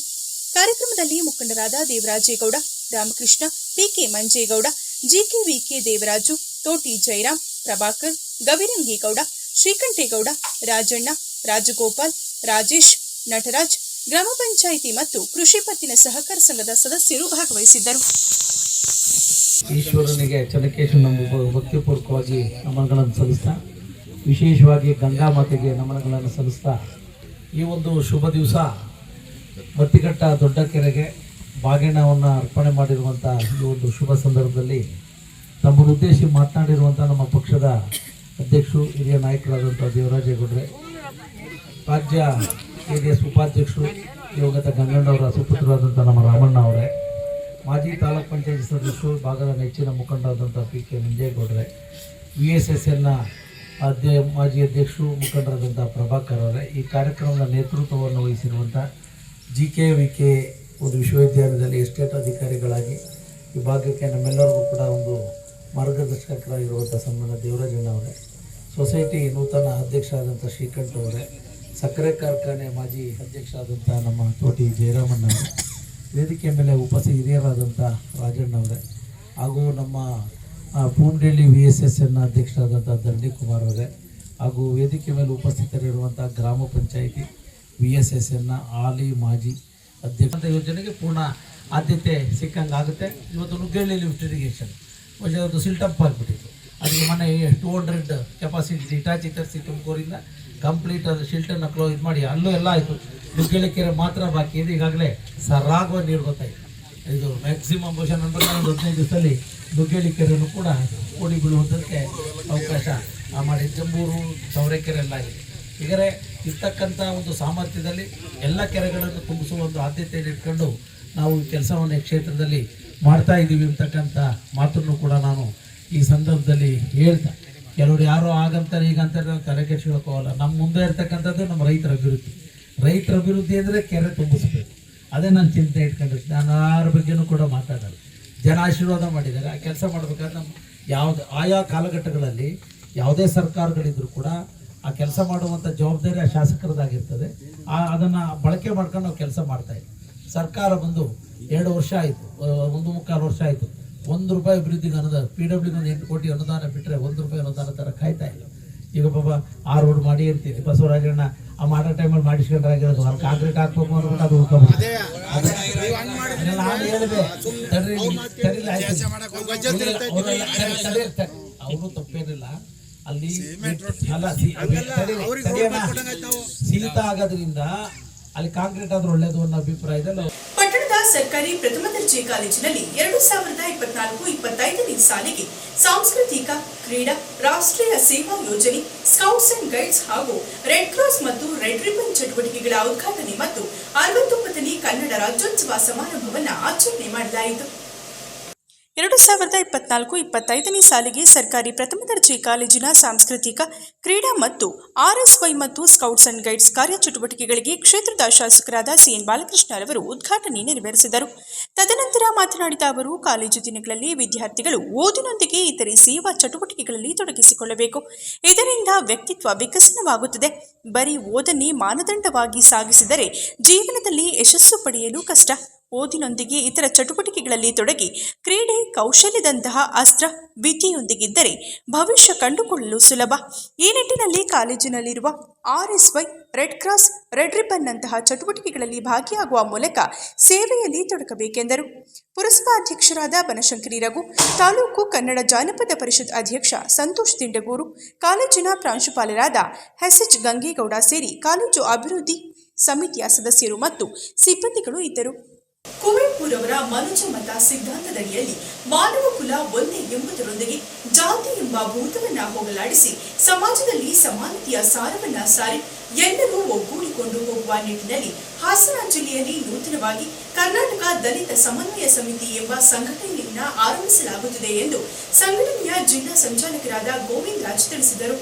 ಕಾರ್ಯಕ್ರಮದಲ್ಲಿ ಮುಖಂಡರಾದ ದೇವರಾಜೇಗೌಡ, ರಾಮಕೃಷ್ಣ, ಪಿಕೆ ಮಂಜೇಗೌಡ, ಜಿಕೆವಿಕೆ ದೇವರಾಜು, ತೋಟಿ ಜಯರಾಮ್, ಪ್ರಭಾಕರ್, ಗವಿರಂಗೇಗೌಡ, ಶ್ರೀಕಂಠೇಗೌಡ, ರಾಜಣ್ಣ, ರಾಜಗೋಪಾಲ್, ರಾಜೇಶ್, ನಟರಾಜ್, ಗ್ರಾಮ ಪಂಚಾಯಿತಿ ಮತ್ತು ಕೃಷಿ ಪತ್ತಿನ ಸಹಕಾರ ಸಂಘದ ಸದಸ್ಯರು ಭಾಗವಹಿಸಿದ್ದರು. ಈಶ್ವರನಿಗೆ ಚಲಕೇಶ್ವರ ಭಕ್ತಿಪೂರ್ವಕವಾಗಿ ನಮನಗಳನ್ನು ಸಲ್ಲಿಸ್ತಾ, ವಿಶೇಷವಾಗಿ ಗಂಗಾ ಮಾತೆಗೆ ನಮನಗಳನ್ನು ಸಲ್ಲಿಸ್ತಾ, ಈ ಒಂದು ಶುಭ ದಿವಸ ಮತ್ತಿಘಟ್ಟ ದೊಡ್ಡ ಕೆರೆಗೆ ಬಾಗಿಣವನ್ನು ಅರ್ಪಣೆ ಮಾಡಿರುವಂಥ ಈ ಒಂದು ಶುಭ ಸಂದರ್ಭದಲ್ಲಿ ತಮ್ಮನ್ನು ಉದ್ದೇಶಿಸಿ ಮಾತನಾಡಿರುವಂಥ ನಮ್ಮ ಪಕ್ಷದ ಅಧ್ಯಕ್ಷರು, ಹಿರಿಯ ನಾಯಕರಾದಂಥ ದೇವರಾಜೇಗೌಡರೆ, ರಾಜ್ಯ KDS ಉಪಾಧ್ಯಕ್ಷರು ದಿವಂಗತ ಗಂಗಣ್ಣವರ ಸುಪುತ್ರರಾದಂಥ ನಮ್ಮ ರಾಮಣ್ಣ ಅವರೇ, ಮಾಜಿ ತಾಲೂಕ್ ಪಂಚಾಯತ್ ಸದಸ್ಯರು, ಭಾಗದ ನೆಚ್ಚಿನ ಮುಖಂಡರಾದಂಥ PK ನಂಜೇಗೌಡರೆ, VSSನ ಮಾಜಿ ಅಧ್ಯಕ್ಷರು ಮುಖಂಡರಾದಂಥ ಪ್ರಭಾಕರ್ ಅವರೇ, ಈ ಕಾರ್ಯಕ್ರಮದ ನೇತೃತ್ವವನ್ನು ವಹಿಸಿರುವಂಥ GKVK ಒಂದು ವಿಶ್ವವಿದ್ಯಾಲಯದಲ್ಲಿ ಎಸ್ಟೇಟ್ ಅಧಿಕಾರಿಗಳಾಗಿ ಈ ಭಾಗಕ್ಕೆ ನಮ್ಮೆಲ್ಲರಿಗೂ ಕೂಡ ಒಂದು ಮಾರ್ಗದರ್ಶಕರಾಗಿರುವಂಥ ಸನ್ಮಾನ ದೇವರಾಜಣ್ಣ ಅವರೇ, ಸೊಸೈಟಿ ನೂತನ ಅಧ್ಯಕ್ಷ ಆದಂಥ ಶ್ರೀಕಂಠ ಅವರೇ, ಸಕ್ಕರೆ ಕಾರ್ಖಾನೆ ಮಾಜಿ ಅಧ್ಯಕ್ಷ ಆದಂಥ ನಮ್ಮ ತೋಟಿ ಜಯರಾಮಣ್ಣ ಅವರೇ, ವೇದಿಕೆ ಮೇಲೆ ಹಿರಿಯರಾದಂಥ ರಾಜಣ್ಣ ಅವರೇ, ಹಾಗೂ ನಮ್ಮ ಪೂಂಡೇಲಿ VSSನ ಅಧ್ಯಕ್ಷರಾದಂಥ ದಂಡಿ ಕುಮಾರ್ ಅವರೇ, ಹಾಗೂ ವೇದಿಕೆ ಮೇಲೆ ಉಪಸ್ಥಿತರಿರುವಂಥ ಗ್ರಾಮ ಪಂಚಾಯಿತಿ VSSನ ಹಾಲಿ ಮಾಜಿ ಅಧ್ಯಕ್ಷ ಯೋಜನೆಗೆ ಪೂರ್ಣ ಆದ್ಯತೆ ಸಿಕ್ಕಂಗಾಗುತ್ತೆ. ಇವತ್ತು ನುಗ್ಗೇಳಿ ಲಿಫ್ಟ್ ಇರಿಗೇಷನ್ ಅದು ಸಿಲ್ಟಪ್ ಆಗಿಬಿಟ್ಟಿತ್ತು, ಅದಕ್ಕೆ ಮನೆ 200 ಕೆಪಾಸಿಟಿ ಇಟಾಚಿ ತರಿಸಿ ತುಮಕೂರಿಂದ ಕಂಪ್ಲೀಟ್ ಅದು ಶಿಲ್ಟನ್ನು ಇದು ಮಾಡಿ ಅಲ್ಲೂ ಎಲ್ಲ ಆಯಿತು. ನುಗ್ಗೇಳಿ ಕೆರೆ ಮಾತ್ರ ಬಾಕಿ ಇದೆ. ಈಗಾಗಲೇ ಸರಾಗುವ ನೀರು ಗೊತ್ತಾಯಿತು. ಇದು ಮ್ಯಾಕ್ಸಿಮಮ್ ಬಹುಶಃ ನನ್ನ ಬಗ್ಗೆ ಒಂದು 15 ದಿವಸದಲ್ಲಿ ನುಗ್ಗೇಳಿ ಕೆರೆಯನ್ನು ಕೂಡ ಓಡಿ ಬೀಳುವುದಕ್ಕೆ ಅವಕಾಶ ಮಾಡಿ ಜಂಬೂರು ಸೌರೆಕೆರೆ ಎಲ್ಲ ಆಗಿದೆ. ಹೀಗಾರೆ ಇರ್ತಕ್ಕಂಥ ಒಂದು ಸಾಮರ್ಥ್ಯದಲ್ಲಿ ಎಲ್ಲ ಕೆರೆಗಳನ್ನು ತುಂಬಿಸುವ ಒಂದು ಆದ್ಯತೆಯನ್ನು ಇಟ್ಕೊಂಡು ನಾವು ಕೆಲಸವನ್ನು ಕ್ಷೇತ್ರದಲ್ಲಿ ಮಾಡ್ತಾ ಇದ್ದೀವಿ ಅಂತಕ್ಕಂಥ ಮಾತನ್ನು ಕೂಡ ನಾನು ಈ ಸಂದರ್ಭದಲ್ಲಿ ಹೇಳ್ತಾ, ಕೆಲವರು ಯಾರೋ ಆಗಂತಾರೆ ಈಗಂತಾರೆ ನಾವು ತಲೆ ಕೆಡಿಸ್ಕೊಳ್ಳೋಕ್ಕೋಗಲ್ಲ. ನಮ್ಮ ಮುಂದೆ ಇರ್ತಕ್ಕಂಥದ್ದು ನಮ್ಮ ರೈತರ ಅಭಿವೃದ್ಧಿ ಅಂದರೆ ಕೆರೆ ತುಂಬಿಸ್ಬೇಕು. ಅದೇ ನಾನು ಚಿಂತೆ ಇಟ್ಕೊಂಡಿರ್ತೀನಿ. ನಾನು ಯಾರ ಬಗ್ಗೆನೂ ಕೂಡ ಮಾತಾಡಲ್ಲ. ಜನ ಆಶೀರ್ವಾದ ಮಾಡಿದ್ದಾರೆ. ಆ ಕೆಲಸ ಮಾಡಬೇಕಾದ್ರೆ ನಮ್ಮ ಆಯಾ ಕಾಲಘಟ್ಟಗಳಲ್ಲಿ ಯಾವುದೇ ಸರ್ಕಾರಗಳಿದ್ರೂ ಕೂಡ ಆ ಕೆಲಸ ಮಾಡುವಂಥ ಜವಾಬ್ದಾರಿ ಆ ಶಾಸಕರದಾಗಿರ್ತದೆ. ಅದನ್ನು ಬಳಕೆ ಮಾಡ್ಕೊಂಡು ನಾವು ಕೆಲಸ ಮಾಡ್ತಾಯಿದ್ವಿ. ಸರ್ಕಾರ ಬಂದು 2 ವರ್ಷ ಆಯಿತು, 1.25 ವರ್ಷ ಆಯಿತು. 1 ರೂಪಾಯಿ ಅಭಿವೃದ್ಧಿಗೆ ಅನುದಾನ, PWಗೆ ಒಂದು 8 ಕೋಟಿ ಅನುದಾನ ಬಿಟ್ಟರೆ 1 ರೂಪಾಯಿ ಅನುದಾನ ಥರ ಕಾಯ್ತಾ ಇಲ್ಲ. ಈಗ ಪಾಪ 6 ರೋಡ್ ಮಾಡಿ ಇರ್ತೀವಿ. ಬಸವರಾಜಣ್ಣ ಆ ಮಾಡೋ ಟೈಮಲ್ಲಿ ಮಾಡಿಸ್ಕೊಂಡ್ರಾಗಿರೋದು, ಅಲ್ಲಿ ಕಾಂಕ್ರೀಟ್ ಹಾಕ್ಬೇಕು ಅಂದ್ಬಿಟ್ಟು ಅದು ಉಳ್ಕೊಬೋದು. ನಾನು ಹೇಳಿದೆ ಅವರು ತಪ್ಪೇನಿಲ್ಲ. ಅಲ್ಲಿ ಶೀತ ಆಗೋದ್ರಿಂದ ಅಲ್ಲಿ ಕಾಂಕ್ರೀಟ್ ಆದ್ರೂ ಒಳ್ಳೇದು ಅನ್ನೋ ಅಭಿಪ್ರಾಯದಲ್ಲಿ ಪಟ್ಟಣದ ಸರ್ಕಾರಿ ಪ್ರಥಮ ದರ್ಜೆ ಕಾಲೇಜಿನಲ್ಲಿ 2024-25ನೇ ಸಾಲಿಗೆ ಸಾಂಸ್ಕೃತಿಕ, ಕ್ರೀಡಾ, ರಾಷ್ಟ್ರೀಯ ಸೇವಾ ಯೋಜನೆ, ಸ್ಕೌಟ್ಸ್ ಅಂಡ್ ಗೈಡ್ಸ್ ಹಾಗೂ ರೆಡ್ ಕ್ರಾಸ್ ಮತ್ತು ರೆಡ್ ರಿಬನ್ ಚಟುವಟಿಕೆಗಳ ಉದ್ಘಾಟನೆ ಮತ್ತು 69ನೇ ಕನ್ನಡ ರಾಜ್ಯೋತ್ಸವ ಸಮಾರಂಭವನ್ನು ಆಚರಣೆ ಮಾಡಲಾಯಿತು. 2024-25ನೇ ಸಾಲಿಗೆ ಸರ್ಕಾರಿ ಪ್ರಥಮ ದರ್ಜೆ ಕಾಲೇಜಿನ ಸಾಂಸ್ಕೃತಿಕ, ಕ್ರೀಡಾ ಮತ್ತು RSY ಮತ್ತು ಸ್ಕೌಟ್ಸ್ ಅಂಡ್ ಗೈಡ್ಸ್ ಕಾರ್ಯಚಟುವಟಿಕೆಗಳಿಗೆ ಕ್ಷೇತ್ರದ ಶಾಸಕರಾದ CN ಬಾಲಕೃಷ್ಣರವರು ಉದ್ಘಾಟನೆ ನೆರವೇರಿಸಿದರು. ತದನಂತರ ಮಾತನಾಡಿದ ಅವರು, ಕಾಲೇಜು ದಿನಗಳಲ್ಲಿ ವಿದ್ಯಾರ್ಥಿಗಳು ಓದಿನೊಂದಿಗೆ ಇತರೆ ಸೇವಾ ಚಟುವಟಿಕೆಗಳಲ್ಲಿ ತೊಡಗಿಸಿಕೊಳ್ಳಬೇಕು. ಇದರಿಂದ ವ್ಯಕ್ತಿತ್ವ ವಿಕಸನವಾಗುತ್ತದೆ. ಬರೀ ಓದನ್ನೇ ಮಾನದಂಡವಾಗಿ ಸಾಗಿಸಿದರೆ ಜೀವನದಲ್ಲಿ ಯಶಸ್ಸು ಪಡೆಯಲು ಕಷ್ಟ. ಓದಿನೊಂದಿಗೆ ಇತರ ಚಟುವಟಿಕೆಗಳಲ್ಲಿ ತೊಡಗಿ ಕ್ರೀಡೆ, ಕೌಶಲ್ಯದಂತಹ ಅಸ್ತ್ರ ವಿದ್ಯೆಯೊಂದಿಗಿದ್ದರೆ ಭವಿಷ್ಯ ಕಂಡುಕೊಳ್ಳಲು ಸುಲಭ. ಈ ನಿಟ್ಟಿನಲ್ಲಿ ಕಾಲೇಜಿನಲ್ಲಿರುವ RSY, red cross, red ribbon ನಂತಹ ಚಟುವಟಿಕೆಗಳಲ್ಲಿ ಭಾಗಿಯಾಗುವ ಮೂಲಕ ಸೇವೆಯಲ್ಲಿ ತೊಡಗಬೇಕೆಂದರು. ಪುರಸಭಾಧ್ಯಕ್ಷರಾದ ಬನಶಂಕರಿ ರಘು, ತಾಲೂಕು ಕನ್ನಡ ಜಾನಪದ ಪರಿಷತ್ ಅಧ್ಯಕ್ಷ ಸಂತೋಷ್ ದಿಂಡಗೂರು, ಕಾಲೇಜಿನ ಪ್ರಾಂಶುಪಾಲರಾದ SH ಗಂಗೇಗೌಡ ಸೇರಿ ಕಾಲೇಜು ಅಭಿವೃದ್ಧಿ ಸಮಿತಿಯ ಸದಸ್ಯರು ಮತ್ತು ಸಿಬ್ಬಂದಿಗಳು ಇದ್ದರು. ಕುವೆಂಪುರವರ ಮನುಜ ಮತ ಸಿದ್ಧಾಂತದಡಿಯಲ್ಲಿ ಮಾನವ ಕುಲ ಒಂದೇ ಎಂಬುದರೊಂದಿಗೆ ಜಾತಿ ಎಂಬ ಭೂತವನ್ನ ಹೋಗಲಾಡಿಸಿ ಸಮಾಜದಲ್ಲಿ ಸಮಾನತೆಯ ಸಾರವನ್ನ ಸಾರಿ ಎಲ್ಲರೂ ಒಗ್ಗೂಡಿಕೊಂಡು ಹೋಗುವ ನಿಟ್ಟಿನಲ್ಲಿ ಹಾಸನ ಜಿಲ್ಲೆಯಲ್ಲಿ ನೂತನವಾಗಿ ಕರ್ನಾಟಕ ದಲಿತ ಸಮನ್ವಯ ಸಮಿತಿ ಎಂಬ ಸಂಘಟನೆಯನ್ನ ಆರಂಭಿಸಲಾಗುತ್ತಿದೆ ಎಂದು ಸಂಘಟನೆಯ ಜಿಲ್ಲಾ ಸಂಚಾಲಕರಾದ ಗೋವಿಂದ ರಾಜ್ ತಿಳಿಸಿದರು.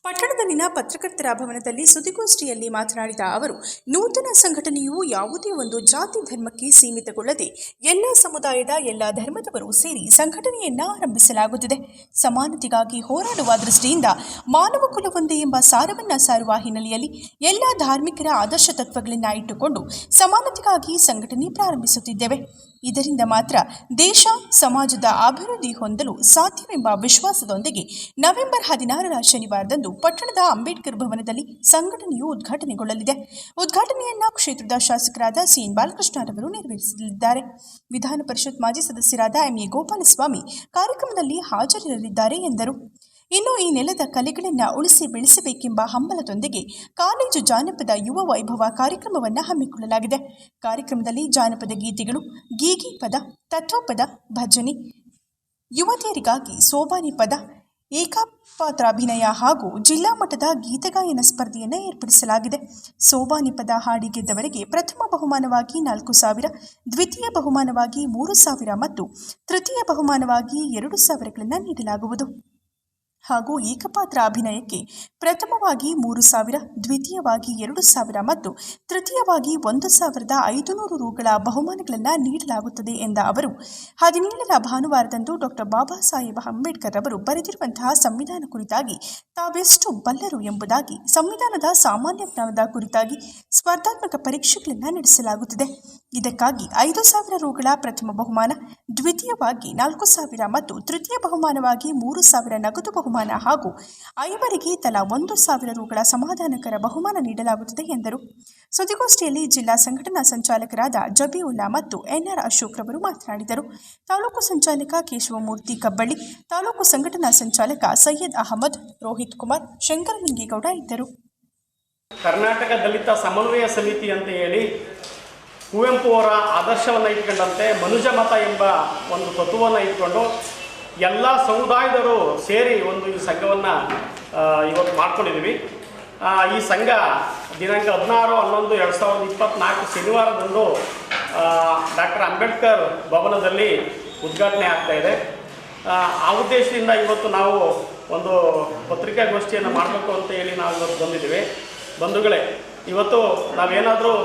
ಪಟ್ಟಣದಲ್ಲಿನ ಪತ್ರಕರ್ತರ ಭವನದಲ್ಲಿ ಸುದ್ದಿಗೋಷ್ಠಿಯಲ್ಲಿ ಮಾತನಾಡಿದ ಅವರು, ನೂತನ ಸಂಘಟನೆಯು ಯಾವುದೇ ಒಂದು ಜಾತಿ ಧರ್ಮಕ್ಕೆ ಸೀಮಿತಗೊಳ್ಳದೆ ಎಲ್ಲ ಸಮುದಾಯದ ಎಲ್ಲ ಧರ್ಮದವರು ಸೇರಿ ಸಂಘಟನೆಯನ್ನ ಆರಂಭಿಸಲಾಗುತ್ತಿದೆ. ಸಮಾನತೆಗಾಗಿ ಹೋರಾಡುವ ದೃಷ್ಟಿಯಿಂದ ಮಾನವ ಕುಲವೊಂದೇ ಎಂಬ ಸಾರವನ್ನ ಸಾರುವ ಹಿನ್ನೆಲೆಯಲ್ಲಿ ಎಲ್ಲ ಧಾರ್ಮಿಕರ ಆದರ್ಶ ತತ್ವಗಳನ್ನು ಇಟ್ಟುಕೊಂಡು ಸಮಾನತೆಗಾಗಿ ಸಂಘಟನೆ ಪ್ರಾರಂಭಿಸುತ್ತಿದ್ದೇವೆ. ಇದರಿಂದ ಮಾತ್ರ ದೇಶ, ಸಮಾಜದ ಅಭಿವೃದ್ಧಿ ಹೊಂದಲು ಸಾಧ್ಯವೆಂಬ ವಿಶ್ವಾಸದೊಂದಿಗೆ ನವೆಂಬರ್ 16ರ ಶನಿವಾರದಂದು ಪಟ್ಟಣದ ಅಂಬೇಡ್ಕರ್ ಭವನದಲ್ಲಿ ಸಂಘಟನೆಯು ಉದ್ಘಾಟನೆಗೊಳ್ಳಲಿದೆ. ಉದ್ಘಾಟನೆಯನ್ನ ಕ್ಷೇತ್ರದ ಶಾಸಕರಾದ ಸಿಎನ್ ಬಾಲಕೃಷ್ಣರವರು ನೆರವೇರಿಸಲಿದ್ದಾರೆ. ವಿಧಾನ ಪರಿಷತ್ ಮಾಜಿ ಸದಸ್ಯರಾದ ಎಂಎ ಗೋಪಾಲಸ್ವಾಮಿ ಕಾರ್ಯಕ್ರಮದಲ್ಲಿ ಹಾಜರಿರಲಿದ್ದಾರೆ ಎಂದರು. ಇನ್ನು ಈ ನೆಲದ ಕಲೆಗಳನ್ನು ಉಳಿಸಿ ಬೆಳೆಸಬೇಕೆಂಬ ಹಂಬಲದೊಂದಿಗೆ ಕಾಲೇಜು ಜಾನಪದ ಯುವ ವೈಭವ ಕಾರ್ಯಕ್ರಮವನ್ನು ಹಮ್ಮಿಕೊಳ್ಳಲಾಗಿದೆ. ಕಾರ್ಯಕ್ರಮದಲ್ಲಿ ಜಾನಪದ ಗೀತೆಗಳು, ಗೀಗಿ ಪದ, ತತ್ವಪದ, ಭಜನೆ, ಯುವತಿಯರಿಗಾಗಿ ಸೋಬಾನೆ ಪದ, ಏಕಪಾತ್ರಾಭಿನಯ ಹಾಗೂ ಜಿಲ್ಲಾ ಮಟ್ಟದ ಗೀತಗಾಯನ ಸ್ಪರ್ಧೆಯನ್ನು ಏರ್ಪಡಿಸಲಾಗಿದೆ. ಸೋಬಾನೆ ಪದ ಹಾಡಿ ಗೆದ್ದವರಿಗೆ ಪ್ರಥಮ ಬಹುಮಾನವಾಗಿ 4,000, ದ್ವಿತೀಯ ಬಹುಮಾನವಾಗಿ 3,000 ಮತ್ತು ತೃತೀಯ ಬಹುಮಾನವಾಗಿ 2,000ಗಳನ್ನು ನೀಡಲಾಗುವುದು. ಹಾಗೂ ಏಕಪಾತ್ರ ಅಭಿನಯಕ್ಕೆ ಪ್ರಥಮವಾಗಿ 3,000, ದ್ವಿತೀಯವಾಗಿ 2,000 ಮತ್ತು ತೃತೀಯವಾಗಿ 1,500 ರೂಗಳ ಬಹುಮಾನಗಳನ್ನು ನೀಡಲಾಗುತ್ತದೆ ಎಂದ ಅವರು 17ರ ಭಾನುವಾರದಂದು ಡಾಕ್ಟರ್ ಬಾಬಾ ಸಾಹೇಬ್ ಅಂಬೇಡ್ಕರ್ ಅವರು ಬರೆದಿರುವಂತಹ ಸಂವಿಧಾನ ಕುರಿತಾಗಿ ತಾವೆಷ್ಟು ಬಲ್ಲರು ಎಂಬುದಾಗಿ, ಸಂವಿಧಾನದ ಸಾಮಾನ್ಯ ಜ್ಞಾನದ ಕುರಿತಾಗಿ ಸ್ಪರ್ಧಾತ್ಮಕ ಪರೀಕ್ಷೆಗಳನ್ನು ನಡೆಸಲಾಗುತ್ತದೆ. ಇದಕ್ಕಾಗಿ 5,000 ರೂಗಳ ಪ್ರಥಮ ಬಹುಮಾನ, ದ್ವಿತೀಯವಾಗಿ 4,000 ಮತ್ತು ತೃತೀಯ ಬಹುಮಾನವಾಗಿ 3,000 ನಗದು ಬಹುಮಾನ ಹಾಗೂ 5 ತಲಾ 1,000 ರೂಗಳ ಸಮಾಧಾನಕರ ಬಹುಮಾನ ನೀಡಲಾಗುತ್ತದೆ ಎಂದರು. ಸುದ್ದಿಗೋಷ್ಠಿಯಲ್ಲಿ ಜಿಲ್ಲಾ ಸಂಘಟನಾ ಸಂಚಾಲಕರಾದ ಜಬೀವುಲ್ಲಾ ಮತ್ತು ಎನ್ಆರ್ ಅಶೋಕ್ ರವರು ಮಾತನಾಡಿದರು. ತಾಲೂಕು ಸಂಚಾಲಕ ಕೇಶವಮೂರ್ತಿ ಕಬ್ಬಳ್ಳಿ, ತಾಲೂಕು ಸಂಘಟನಾ ಸಂಚಾಲಕ ಸೈಯದ್ ಅಹಮದ್, ರೋಹಿತ್ ಕುಮಾರ್, ಶಂಕರಲಿಂಗೇಗೌಡ ಇದ್ದರು. ಕರ್ನಾಟಕ ದಲಿತ ಸಮನ್ವಯ ಸಮಿತಿ ಅಂತ ಹೇಳಿ ಕುವೆಂಪು ಅವರ ಆದರ್ಶವನ್ನು ಇಟ್ಕೊಂಡಂತೆ ಮನುಜ ಮತ ಎಂಬ ಒಂದು ತತ್ವವನ್ನು ಇಟ್ಕೊಂಡು ಎಲ್ಲ ಸಮುದಾಯದವರು ಸೇರಿ ಒಂದು ಈ ಸಂಘವನ್ನು ಇವತ್ತು ಮಾಡ್ಕೊಂಡಿದ್ದೀವಿ. ಈ ಸಂಘ ದಿನಾಂಕ 16/11/2024 ಶನಿವಾರದಂದು ಡಾಕ್ಟರ್ ಅಂಬೇಡ್ಕರ್ ಭವನದಲ್ಲಿ ಉದ್ಘಾಟನೆ ಆಗ್ತಾಯಿದೆ. ಆ ಉದ್ದೇಶದಿಂದ ಇವತ್ತು ನಾವು ಒಂದು ಪತ್ರಿಕಾಗೋಷ್ಠಿಯನ್ನು ಮಾಡಬೇಕು ಅಂತ ಹೇಳಿ ನಾವು ಇವತ್ತು ಬಂದಿದ್ದೀವಿ. ಬಂಧುಗಳೇ, ಇವತ್ತು ನಾವೇನಾದರೂ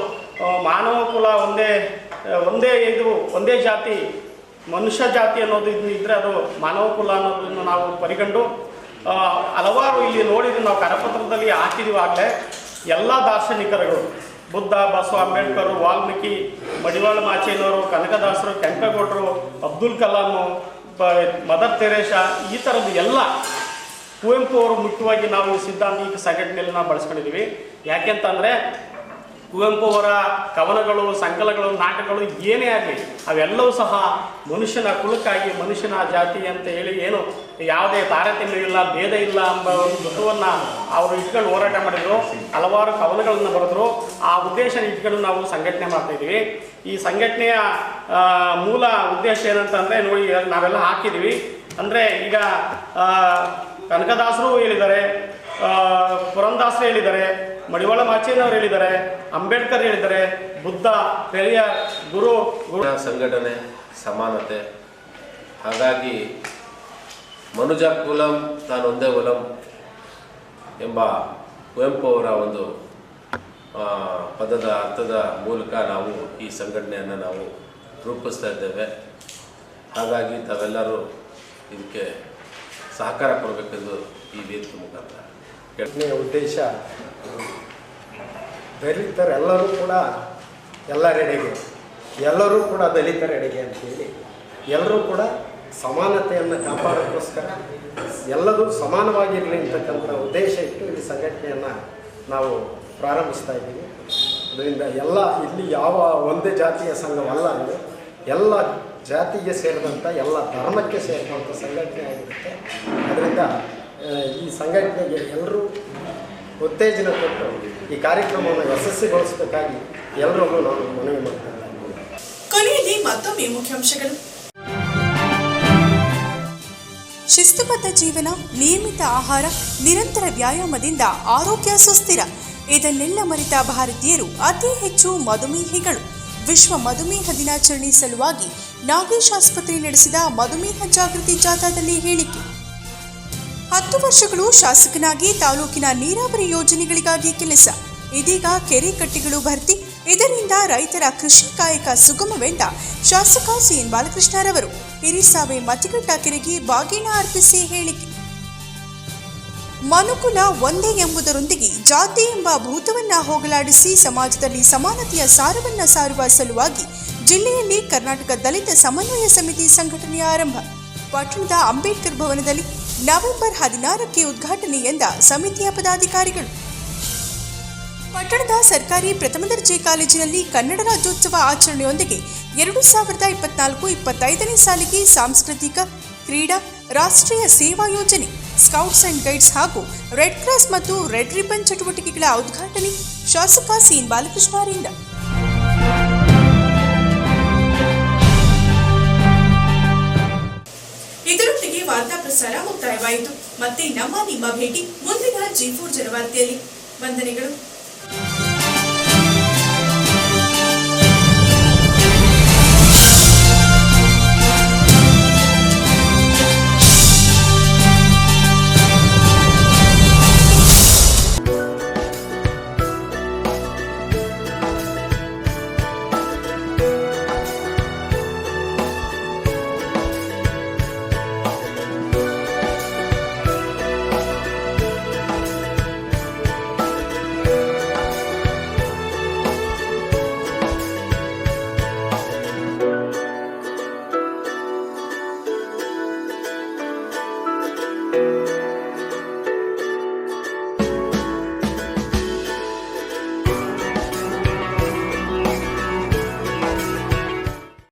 ಮಾನವ ಕುಲ ಒಂದೇ ಜಾತಿ, ಮನುಷ್ಯ ಜಾತಿ ಅನ್ನೋದು ಇದ್ದರೆ ಅದು ಮಾನವ ಕುಲ ಅನ್ನೋದನ್ನು ನಾವು ಪರಿಗಂಡು ಹಲವಾರು ಇಲ್ಲಿ ನೋಡಿದ್ರೆ ನಾವು ಕರಪತ್ರದಲ್ಲಿ ಹಾಕಿದೀವಾಗಲೇ ಎಲ್ಲ ದಾರ್ಶನಿಕರುಗಳು, ಬುದ್ಧ, ಬಸವ, ಅಂಬೇಡ್ಕರ್, ವಾಲ್ಮೀಕಿ, ಮಡಿವಾಳ ಮಾಚೇನವರು, ಕನಕದಾಸರು, ಕೆಂಪೇಗೌಡರು, ಅಬ್ದುಲ್ ಕಲಾಂ, ಮದರ್ ತೆರೇಸಾ, ಈ ಥರದ್ದು ಎಲ್ಲ ಕುವೆಂಪು ಅವರು ಮುಖ್ಯವಾಗಿ ನಾವು ಸಿದ್ಧಾಂತಿಕ ಸಂಘಟನೆಯಲ್ಲಿ ನಾವು ಬಳಸ್ಕೊಂಡಿದ್ದೀವಿ. ಯಾಕೆಂತಂದರೆ ಕುವೆಂಪು ಅವರ ಕವನಗಳು, ಸಂಕಲನಗಳು, ನಾಟಕಗಳು ಏನೇ ಆಗಲಿ ಅವೆಲ್ಲವೂ ಸಹ ಮನುಷ್ಯನ ಕುಲಕ್ಕಾಗಿ, ಮನುಷ್ಯನ ಜಾತಿ ಅಂತ ಹೇಳಿ ಏನು ಯಾವುದೇ ತಾರತಮ್ಯ ಇಲ್ಲ, ಭೇದ ಇಲ್ಲ ಎಂಬ ಒಂದು ತತ್ವವನ್ನು ಅವರು ಇಟ್ಕೊಂಡು ಹೋರಾಟ ಮಾಡಿದರು. ಹಲವಾರು ಕವನಗಳನ್ನು ಬರೆದರು. ಆ ಉದ್ದೇಶ ಇಟ್ಕೊಂಡು ನಾವು ಸಂಘಟನೆ ಮಾಡ್ತಾಯಿದ್ದೀವಿ. ಈ ಸಂಘಟನೆಯ ಮೂಲ ಉದ್ದೇಶ ಏನಂತಂದರೆ ನೋಡಿ, ನಾವೆಲ್ಲ ಹಾಕಿದ್ದೀವಿ. ಅಂದರೆ ಈಗ ಕನಕದಾಸರು ಹೇಳಿದ್ದಾರೆ, ಪುರಂದಾಸರು ಹೇಳಿದ್ದಾರೆ, ಮಡಿವಾಳ ಮಾಚೇನವರು ಹೇಳಿದ್ದಾರೆ, ಅಂಬೇಡ್ಕರ್ ಹೇಳಿದ್ದಾರೆ, ಬುದ್ಧ, ಪೆರಿಯಾರ್, ಗುರು ಸಂಘಟನೆ, ಸಮಾನತೆ. ಹಾಗಾಗಿ ಮನುಜ ಕುಲಂ ತಾನೊಂದೇ ಕುಲಂ ಎಂಬ ಕುವೆಂಪು ಅವರ ಒಂದು ಪದದ ಅರ್ಥದ ಮೂಲಕ ನಾವು ಈ ಸಂಘಟನೆಯನ್ನು ನಾವು ರೂಪಿಸ್ತಾ ಇದ್ದೇವೆ. ಹಾಗಾಗಿ ತಾವೆಲ್ಲರೂ ಇದಕ್ಕೆ ಸಹಕಾರ ಕೊಡಬೇಕೆಂದು ಈ ವೇದಿಕೆ ಮುಖಾಂತರ ಘಟನೆಯ ಉದ್ದೇಶ ದಲಿತರೆಲ್ಲರೂ ಕೂಡ ಎಲ್ಲರೆಡೆಗೆ, ಎಲ್ಲರೂ ಕೂಡ ದಲಿತರೆಡೆಗೆ ಅಂತೇಳಿ ಎಲ್ಲರೂ ಕೂಡ ಸಮಾನತೆಯನ್ನು ಕಾಪಾಡೋಕ್ಕೋಸ್ಕರ ಎಲ್ಲರೂ ಸಮಾನವಾಗಿರಲಿ ಅಂತಕ್ಕಂಥ ಉದ್ದೇಶ ಇಟ್ಟು ಈ ಸಂಘಟನೆಯನ್ನು ನಾವು ಪ್ರಾರಂಭಿಸ್ತಾ ಇದ್ದೀವಿ. ಅದರಿಂದ ಎಲ್ಲ ಇಲ್ಲಿ ಯಾವ ಒಂದೇ ಜಾತಿಯ ಸಂಘವಲ್ಲ, ಅಂದರೆ ಎಲ್ಲ ಜಾತಿಗೆ ಸೇರಿದಂಥ, ಎಲ್ಲ ಧರ್ಮಕ್ಕೆ ಸೇರಿದಂಥ ಸಂಘಟನೆ ಆಗಿರುತ್ತೆ. ಅದರಿಂದ ಈ ಸಂಘಟನೆಗೆ ಎಲ್ಲರೂ ಉತ್ತೇಜನ ಕೊಟ್ಟು ಈ ಕಾರ್ಯಕ್ರಮವನ್ನು ಯಶಸ್ವಿಗೊಳಿಸಬೇಕಾಗಿ ಎಲ್ಲರಿಗೂ ನಾನು ಮನವಿ ಮಾಡ್ತೇನೆ. ಕೊನೆಯಲ್ಲಿ ಮತ್ತೊಮ್ಮೆ ಮುಖ್ಯಾಂಶಗಳು. ಶಿಸ್ತುಬದ್ಧ ಜೀವನ, ನಿಯಮಿತ ಆಹಾರ, ನಿರಂತರ ವ್ಯಾಯಾಮದಿಂದ ಆರೋಗ್ಯ ಸುಸ್ಥಿರ. ಇದನ್ನೆಲ್ಲ ಮರೆತ ಭಾರತೀಯರು ಅತಿ ಹೆಚ್ಚು ಮಧುಮೇಹಿಗಳು. ವಿಶ್ವ ಮಧುಮೇಹ ದಿನಾಚರಣೆ ಸಲುವಾಗಿ ನಾಗೇಶ್ ಆಸ್ಪತ್ರೆ ನಡೆಸಿದ ಮಧುಮೇಹ ಜಾಗೃತಿ ಜಾಥಾದಲ್ಲಿ ಹೇಳಿಕೆ. 10 ವರ್ಷಗಳು ಶಾಸಕನಾಗಿ ತಾಲೂಕಿನ ನೀರಾವರಿ ಯೋಜನೆಗಳಿಗಾಗಿ ಕೆಲಸ. ಇದೀಗ ಕೆರೆ ಕಟ್ಟೆಗಳು ಭರ್ತಿ. ಇದರಿಂದ ರೈತರ ಕೃಷಿ ಕಾಯಕ ಸುಗಮವೆಂದ ಶಾಸಕ ಸಿಎನ್ ಬಾಲಕೃಷ್ಣರವರು. ಹಿರಿಸಾವೆ ಮತಿಘಟ್ಟ ಕೆರೆಗೆ ಬಾಗಿನ ಅರ್ಪಿಸಿ ಹೇಳಿಕೆ. ಮನುಕುಲ ಒಂದೇ ಎಂಬುದರೊಂದಿಗೆ ಜಾತಿ ಎಂಬ ಭೂತವನ್ನ ಹೋಗಲಾಡಿಸಿ ಸಮಾಜದಲ್ಲಿ ಸಮಾನತೆಯ ಸಾರವನ್ನ ಸಾರುವ ಸಲುವಾಗಿ ಜಿಲ್ಲೆಯಲ್ಲಿ ಕರ್ನಾಟಕ ದಲಿತ ಸಮನ್ವಯ ಸಮಿತಿ ಸಂಘಟನೆಯ ಆರಂಭ. ಪಟ್ಟಣದ ಅಂಬೇಡ್ಕರ್ ಭವನದಲ್ಲಿ ನವೆಂಬರ್ 16ಕ್ಕೆ ಉದ್ಘಾಟನೆ ಎಂದ ಸಮಿತಿಯ ಪದಾಧಿಕಾರಿಗಳು. ಪಟ್ಟಣದ ಸರ್ಕಾರಿ ಪ್ರಥಮ ದರ್ಜೆ ಕಾಲೇಜಿನಲ್ಲಿ ಕನ್ನಡ ರಾಜ್ಯೋತ್ಸವ ಆಚರಣೆಯೊಂದಿಗೆ 2024-25ನೇ ಸಾಲಿಗೆ ಸಾಂಸ್ಕೃತಿಕ, ಕ್ರೀಡಾ, ರಾಷ್ಟ್ರೀಯ ಸೇವಾ ಯೋಜನೆ, ಸ್ಕೌಟ್ಸ್ ಅಂಡ್ ಗೈಡ್ಸ್ ಹಾಗೂ ರೆಡ್ ಕ್ರಾಸ್ ಮತ್ತು ರೆಡ್ ರಿಬನ್ ಚಟುವಟಿಕೆಗಳ ಉದ್ಘಾಟನೆ ಶಾಸಕ ಸಿಎನ್ ಬಾಲಕೃಷ್ಣ ಅವರಿಂದ. ಇದರೊಂದಿಗೆ ವಾರ್ತಾ ಪ್ರಸಾರ ಮುಕ್ತಾಯವಾಯಿತು. ಮತ್ತೆ ನಿಮ್ಮ ಭೇಟಿ ಮುಂದಿನ G4 ಜನವಾರ್ತೆಯಲ್ಲಿ. ವಂದನೆಗಳು.